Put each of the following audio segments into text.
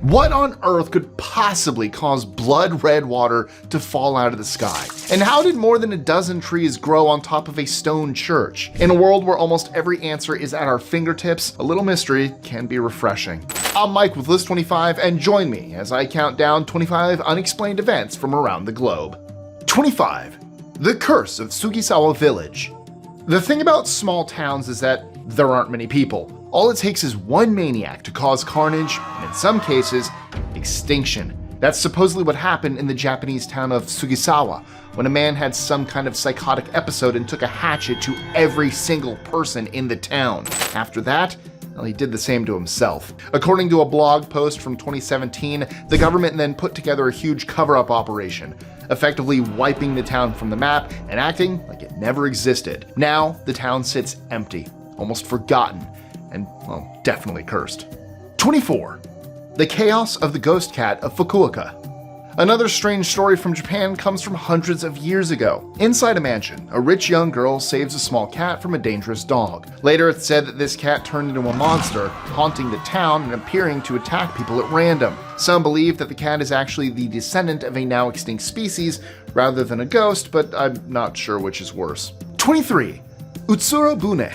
What on earth could possibly cause blood red water to fall out of the sky? And how did more than a dozen trees grow on top of a stone church? In a world where almost every answer is at our fingertips, a little mystery can be refreshing. I'm Mike with List 25, and join me as I count down 25 unexplained events from around the globe. 25. The Curse of Sugisawa Village. The thing about small towns is that there aren't many people. All it takes is one maniac to cause carnage, and in some cases, extinction. That's supposedly what happened in the Japanese town of Sugisawa, when a man had some kind of psychotic episode and took a hatchet to every single person in the town. After that, well, he did the same to himself. According to a blog post from 2017, the government then put together a huge cover-up operation, effectively wiping the town from the map and acting like it never existed. Now, the town sits empty, almost forgotten, and, well, definitely cursed. 24. The Chaos of the Ghost Cat of Fakuoka. Another strange story from Japan comes from hundreds of years ago. Inside a mansion, a rich young girl saves a small cat from a dangerous dog. Later, it's said that this cat turned into a monster, haunting the town and appearing to attack people at random. Some believe that the cat is actually the descendant of a now extinct species rather than a ghost, but I'm not sure which is worse. 23. Utsuro bune.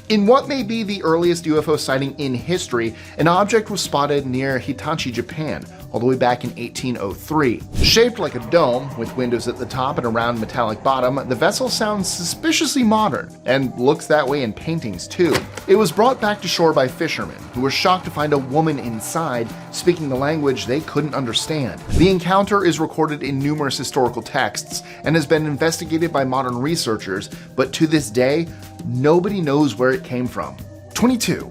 In what may be the earliest UFO sighting in history, an object was spotted near Hitachi, Japan, all the way back in 1803. Shaped like a dome, with windows at the top and a round metallic bottom, the vessel sounds suspiciously modern, and looks that way in paintings too. It was brought back to shore by fishermen, who were shocked to find a woman inside, speaking the language they couldn't understand. The encounter is recorded in numerous historical texts, and has been investigated by modern researchers, but to this day, nobody knows where it came from. 22.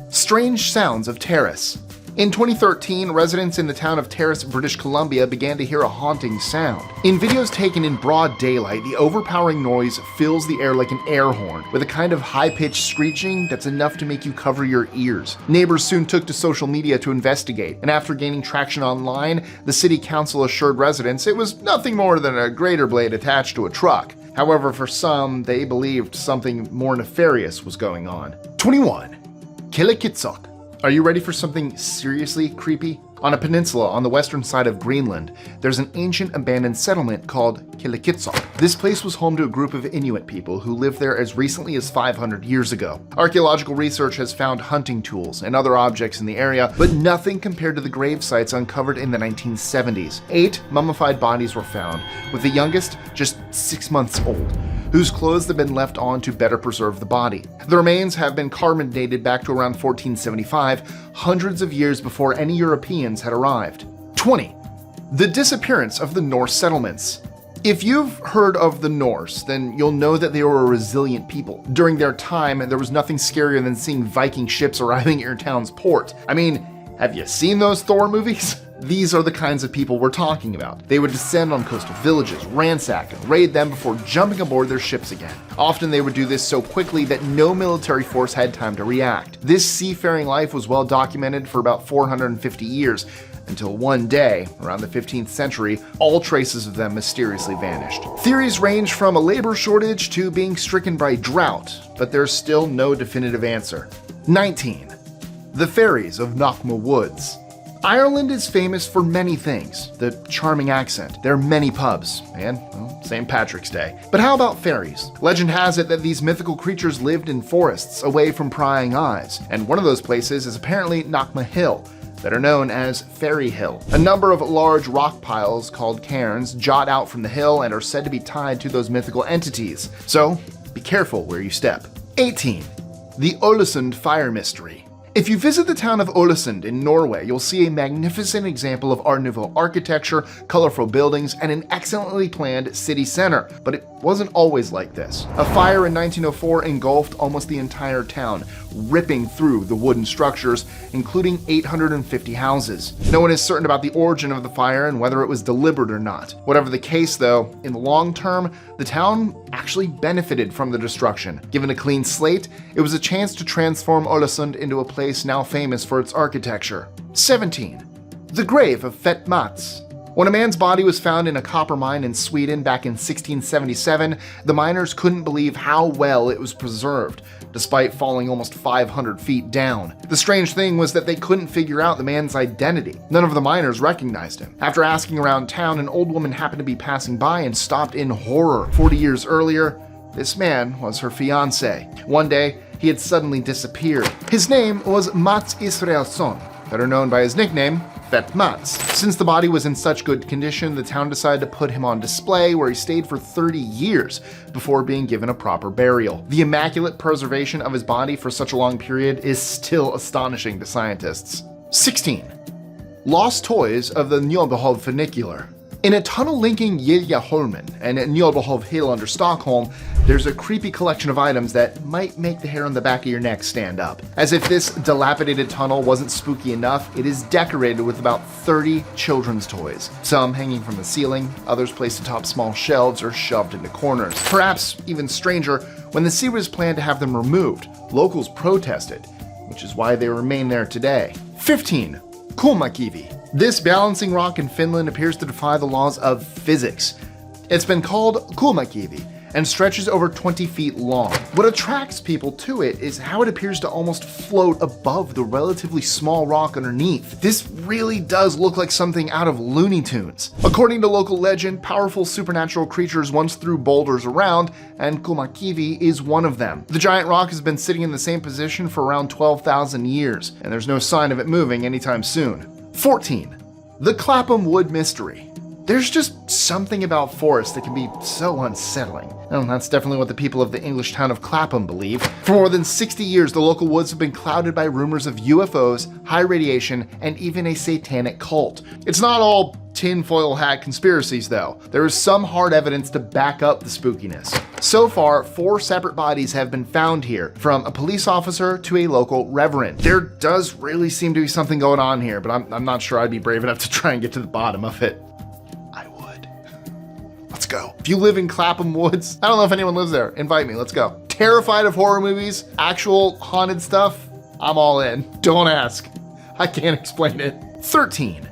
Strange sounds of Terrace. In 2013, residents in the town of Terrace, British Columbia began to hear a haunting sound. In videos taken in broad daylight, the overpowering noise fills the air like an air horn, with a kind of high-pitched screeching that's enough to make you cover your ears. Neighbors soon took to social media to investigate, and after gaining traction online, the city council assured residents it was nothing more than a grater blade attached to a truck. However, for some, they believed something more nefarious was going on. 21. Qilakitsoq. Are you ready for something seriously creepy? On a peninsula on the western side of Greenland, there's an ancient abandoned settlement called Qilakitsoq. This place was home to a group of Inuit people who lived there as recently as 500 years ago. Archaeological research has found hunting tools and other objects in the area, but nothing compared to the grave sites uncovered in the 1970s. 8 mummified bodies were found, with the youngest just 6 months old, whose clothes had been left on to better preserve the body. The remains have been carbon dated back to around 1475, hundreds of years before any Europeans had arrived. 20. The disappearance of the Norse settlements. If you've heard of the Norse, then you'll know that they were a resilient people. During their time, there was nothing scarier than seeing Viking ships arriving at your town's port. I mean, have you seen those Thor movies? These are the kinds of people we're talking about. They would descend on coastal villages, ransack and raid them before jumping aboard their ships again. Often they would do this so quickly that no military force had time to react. This seafaring life was well documented for about 450 years, until one day, around the 15th century, all traces of them mysteriously vanished. Theories range from a labor shortage to being stricken by drought, but there's still no definitive answer. 19. The Fairies of Knockma Woods. Ireland is famous for many things: the charming accent, their many pubs, and, well, St. Patrick's Day. But how about fairies? Legend has it that these mythical creatures lived in forests away from prying eyes, and one of those places is apparently Knockma Hill, that are known as Fairy Hill. A number of large rock piles called cairns jut out from the hill and are said to be tied to those mythical entities, so be careful where you step. 18. The Ålesund Fire Mystery. If you visit the town of Ålesund in Norway, you'll see a magnificent example of Art Nouveau architecture, colorful buildings, and an excellently planned city center. But it wasn't always like this. A fire in 1904 engulfed almost the entire town, ripping through the wooden structures, including 850 houses. No one is certain about the origin of the fire and whether it was deliberate or not. Whatever the case though, in the long term, the town actually benefited from the destruction. Given a clean slate, it was a chance to transform Ålesund into a place now famous for its architecture. 17. The grave of Fet-Mats. When a man's body was found in a copper mine in Sweden back in 1677, the miners couldn't believe how well it was preserved. despite falling almost 500 feet down. The strange thing was that they couldn't figure out the man's identity. None of the miners recognized him. After asking around town, an old woman happened to be passing by and stopped in horror. 40 years earlier, this man was her fiancé. One day, he had suddenly disappeared. His name was Mats Israelsson, better known by his nickname, Fet-Mats. Since the body was in such good condition, the town decided to put him on display, where he stayed for 30 years before being given a proper burial. The immaculate preservation of his body for such a long period is still astonishing to scientists. 16. Lost toys of the Nybohov Funicular. In a tunnel linking Giljaholmen and Nybohov Hill under Stockholm, there's a creepy collection of items that might make the hair on the back of your neck stand up. As if this dilapidated tunnel wasn't spooky enough, it is decorated with about 30 children's toys. Some hanging from the ceiling, others placed atop small shelves or shoved into corners. Perhaps even stranger, when the Series planned to have them removed, locals protested, which is why they remain there today. 15. Kummakivi. This balancing rock in Finland appears to defy the laws of physics. It's been called Kummakivi and stretches over 20 feet long. What attracts people to it is how it appears to almost float above the relatively small rock underneath. This really does look like something out of Looney Tunes. According to local legend, powerful supernatural creatures once threw boulders around, and Kummakivi is one of them. The giant rock has been sitting in the same position for around 12,000 years, and there's no sign of it moving anytime soon. 14. The Clapham Wood Mystery. There's just something about forests that can be so unsettling. And that's definitely what the people of the English town of Clapham believe. For more than 60 years, the local woods have been clouded by rumors of UFOs, high radiation, and even a satanic cult. It's not all tinfoil hat conspiracies though. There is some hard evidence to back up the spookiness. So far, 4 separate bodies have been found here, from a police officer to a local reverend. There does really seem to be something going on here, but I'm not sure I'd be brave enough to try and get to the bottom of it. I would. Let's go. If you live in Clapham Woods, I don't know if anyone lives there, invite me, let's go. Terrified of horror movies, actual haunted stuff, I'm all in. Don't ask. I can't explain it. 13.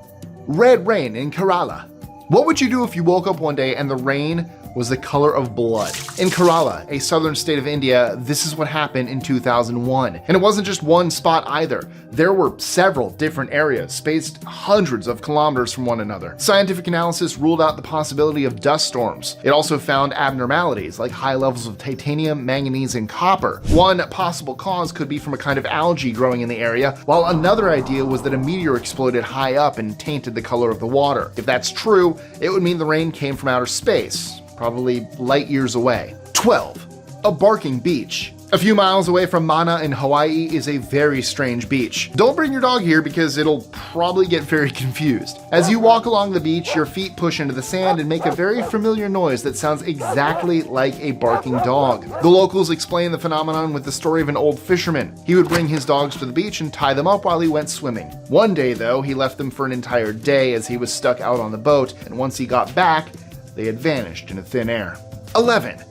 Red rain in Kerala. What would you do if you woke up one day and the rain was the color of blood? In Kerala, a southern state of India, this is what happened in 2001. And it wasn't just one spot either. There were several different areas, spaced hundreds of kilometers from one another. Scientific analysis ruled out the possibility of dust storms. It also found abnormalities like high levels of titanium, manganese, and copper. One possible cause could be from a kind of algae growing in the area, while another idea was that a meteor exploded high up and tainted the color of the water. If that's true, it would mean the rain came from outer space, probably light years away. 12. A barking beach. A few miles away from Mana in Hawaii is a very strange beach. Don't bring your dog here because it'll probably get very confused. As you walk along the beach, your feet push into the sand and make a very familiar noise that sounds exactly like a barking dog. The locals explain the phenomenon with the story of an old fisherman. He would bring his dogs to the beach and tie them up while he went swimming. One day though, he left them for an entire day as he was stuck out on the boat, and once he got back, they had vanished into thin air. 11.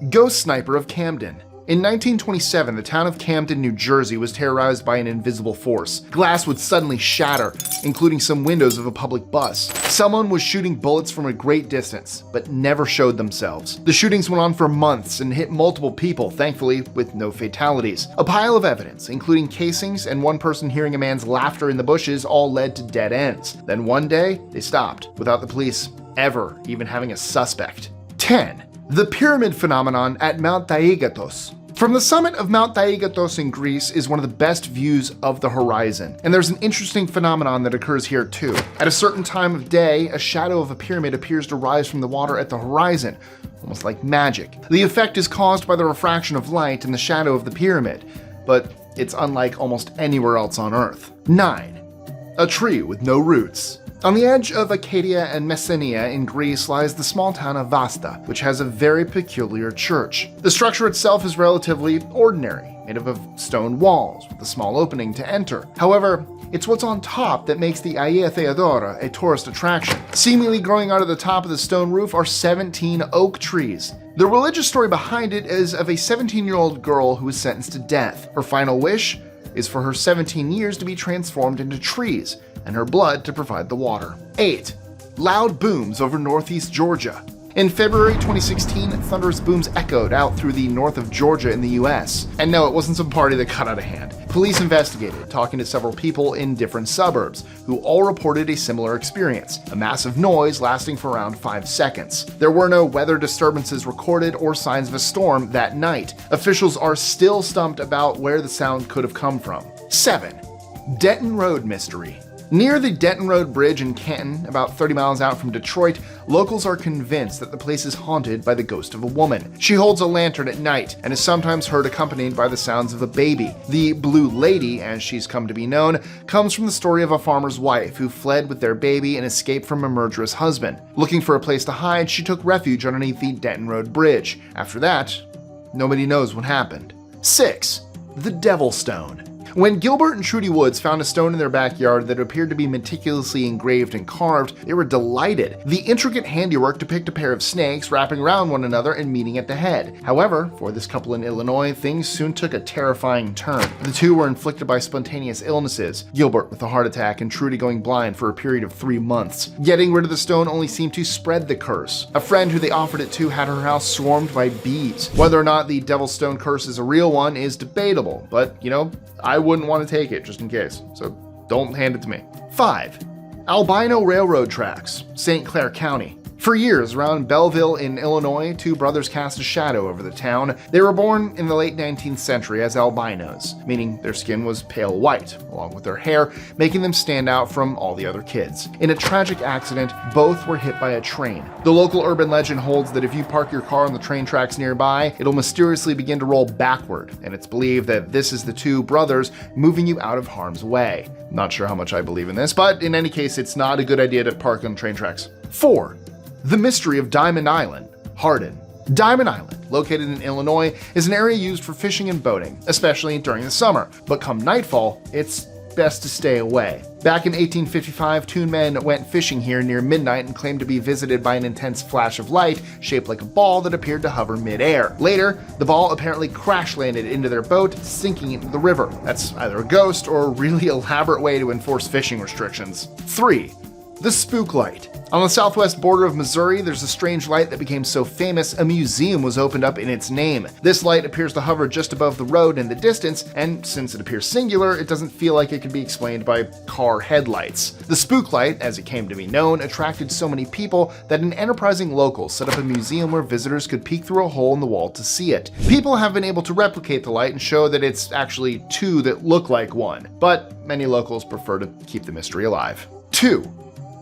Ghost Sniper of Camden. In 1927, the town of Camden, New Jersey was terrorized by an invisible force. Glass would suddenly shatter, including some windows of a public bus. Someone was shooting bullets from a great distance, but never showed themselves. The shootings went on for months and hit multiple people, thankfully with no fatalities. A pile of evidence, including casings and one person hearing a man's laughter in the bushes, all led to dead ends. Then one day, they stopped, without the police ever even having a suspect. 10. The pyramid phenomenon at Mount Taygetus. From the summit of Mount Taygetus in Greece is one of the best views of the horizon, and there's an interesting phenomenon that occurs here too. At a certain time of day, a shadow of a pyramid appears to rise from the water at the horizon, almost like magic. The effect is caused by the refraction of light in the shadow of the pyramid, but it's unlike almost anywhere else on Earth. 9. A tree with no roots. On the edge of Acadia and Messenia in Greece lies the small town of Vasta, which has a very peculiar church. The structure itself is relatively ordinary, made up of stone walls with a small opening to enter. However, it's what's on top that makes the Aia Theodora a tourist attraction. Seemingly growing out of the top of the stone roof are 17 oak trees. The religious story behind it is of a 17-year-old girl who was sentenced to death. Her final wish is for her 17 years to be transformed into trees, and her blood to provide the water. 8. Loud booms over northeast Georgia. In February 2016, thunderous booms echoed out through the north of Georgia in the US. And no, it wasn't some party that got out of hand. Police investigated, talking to several people in different suburbs, who all reported a similar experience, a massive noise lasting for around 5 seconds. There were no weather disturbances recorded or signs of a storm that night. Officials are still stumped about where the sound could have come from. 7. Denton Road mystery. Near the Denton Road Bridge in Canton, about 30 miles out from Detroit, locals are convinced that the place is haunted by the ghost of a woman. She holds a lantern at night and is sometimes heard accompanied by the sounds of a baby. The Blue Lady, as she's come to be known, comes from the story of a farmer's wife who fled with their baby and escaped from a murderous husband. Looking for a place to hide, she took refuge underneath the Denton Road Bridge. After that, nobody knows what happened. 6. The Devil Stone. When Gilbert and Trudy Woods found a stone in their backyard that appeared to be meticulously engraved and carved, they were delighted. The intricate handiwork depicted a pair of snakes wrapping around one another and meeting at the head. However, for this couple in Illinois, things soon took a terrifying turn. The two were inflicted by spontaneous illnesses, Gilbert with a heart attack and Trudy going blind for a period of 3 months. Getting rid of the stone only seemed to spread the curse. A friend who they offered it to had her house swarmed by bees. Whether or not the Devil's Stone curse is a real one is debatable, but, I wouldn't want to take it just in case, so don't hand it to me. 5. Albino railroad tracks, St. Clair County. For years, around Belleville in Illinois, 2 brothers cast a shadow over the town. They were born in the late 19th century as albinos, meaning their skin was pale white, along with their hair, making them stand out from all the other kids. In a tragic accident, both were hit by a train. The local urban legend holds that if you park your car on the train tracks nearby, it'll mysteriously begin to roll backward, and it's believed that this is the 2 brothers moving you out of harm's way. Not sure how much I believe in this, but in any case, it's not a good idea to park on train tracks. 4. The mystery of Diamond Island, Hardin. Diamond Island, located in Illinois, is an area used for fishing and boating, especially during the summer, but come nightfall, it's best to stay away. Back in 1855, 2 men went fishing here near midnight and claimed to be visited by an intense flash of light shaped like a ball that appeared to hover midair. Later, the ball apparently crash-landed into their boat, sinking into the river. That's either a ghost or a really elaborate way to enforce fishing restrictions. 3. The Spooklight. On the southwest border of Missouri, there's a strange light that became so famous, a museum was opened up in its name. This light appears to hover just above the road in the distance, and since it appears singular, it doesn't feel like it could be explained by car headlights. The Spooklight, as it came to be known, attracted so many people that an enterprising local set up a museum where visitors could peek through a hole in the wall to see it. People have been able to replicate the light and show that it's actually 2 that look like one, but many locals prefer to keep the mystery alive. 2.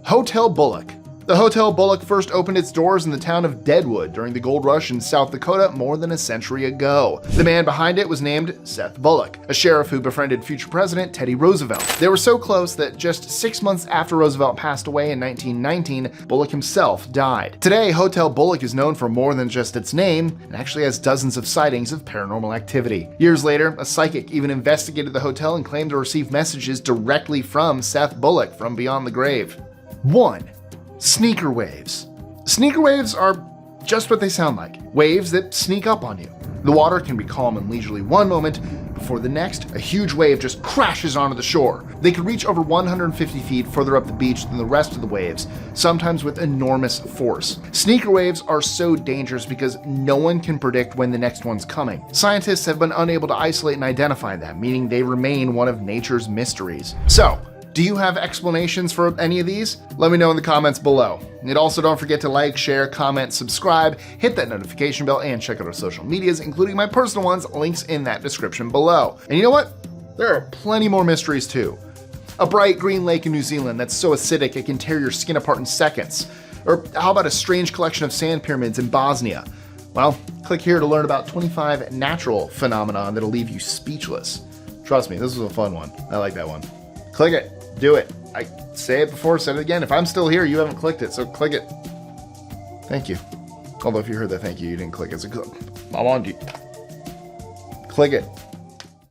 Hotel Bullock. The Hotel Bullock first opened its doors in the town of Deadwood during the gold rush in South Dakota more than a century ago. The man behind it was named Seth Bullock, a sheriff who befriended future President Teddy Roosevelt. They were so close that just 6 months after Roosevelt passed away in 1919, Bullock himself died. Today, Hotel Bullock is known for more than just its name and actually has dozens of sightings of paranormal activity. Years later, a psychic even investigated the hotel and claimed to receive messages directly from Seth Bullock from beyond the grave. 1. Sneaker waves. Sneaker waves are just what they sound like, waves that sneak up on you. The water can be calm and leisurely one moment, before the next, a huge wave just crashes onto the shore. They can reach over 150 feet further up the beach than the rest of the waves, sometimes with enormous force. Sneaker waves are so dangerous because no one can predict when the next one's coming. Scientists have been unable to isolate and identify them, meaning they remain one of nature's mysteries. So, do you have explanations for any of these? Let me know in the comments below. And also don't forget to like, share, comment, subscribe, hit that notification bell, and check out our social medias, including my personal ones, links in that description below. And you know what? There are plenty more mysteries too. A bright green lake in New Zealand that's so acidic it can tear your skin apart in seconds. Or how about a strange collection of sand pyramids in Bosnia? Well, click here to learn about 25 natural phenomena that'll leave you speechless. Trust me, this was a fun one. I like that one. Click it. Do it. I say it before, said it again. If I'm still here, you haven't clicked it, so click it. Thank you. Although if you heard that thank you, you didn't click it. So I'm on to you. Click it.